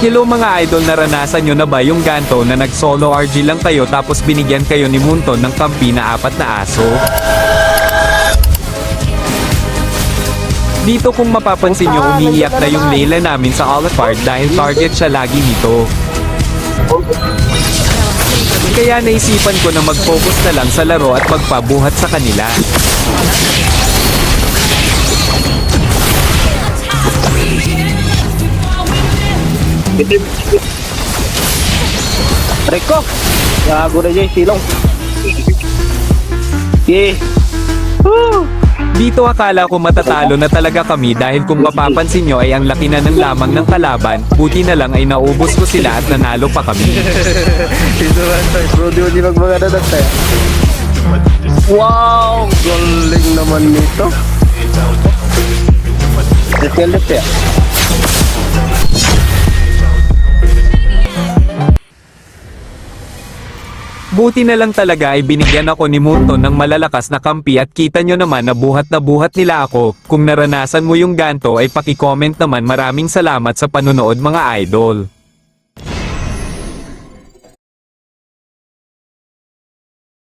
Hello mga idol, naranasan nyo na ba yung ganto na nag-solo RG lang kayo tapos binigyan kayo ni Munton ng kampi na 4 na aso? Dito kung mapapansin nyo, umiiyak na yung Layla namin sa Olafard dahil target siya lagi nito. Kaya naisipan ko na mag-focus na lang sa laro at magpabuhat sa kanila. Reko, gago na dyan, silong. Yeah. Woo! Dito akala ko matatalo na talaga kami dahil kung mapapansin nyo ay ang laki na ng lamang ng kalaban, buti na lang ay naubos ko sila at nanalo pa kami. Ito ba tayo? Bro, di magmagana na tayo. Wow! Galing naman nito. Let's ya. Buti na lang talaga ay binigyan ako ni Munton ng malalakas na kampi at kita nyo naman na buhat nila ako. Kung naranasan mo yung ganto ay paki-comment naman. Maraming salamat sa panunood mga idol.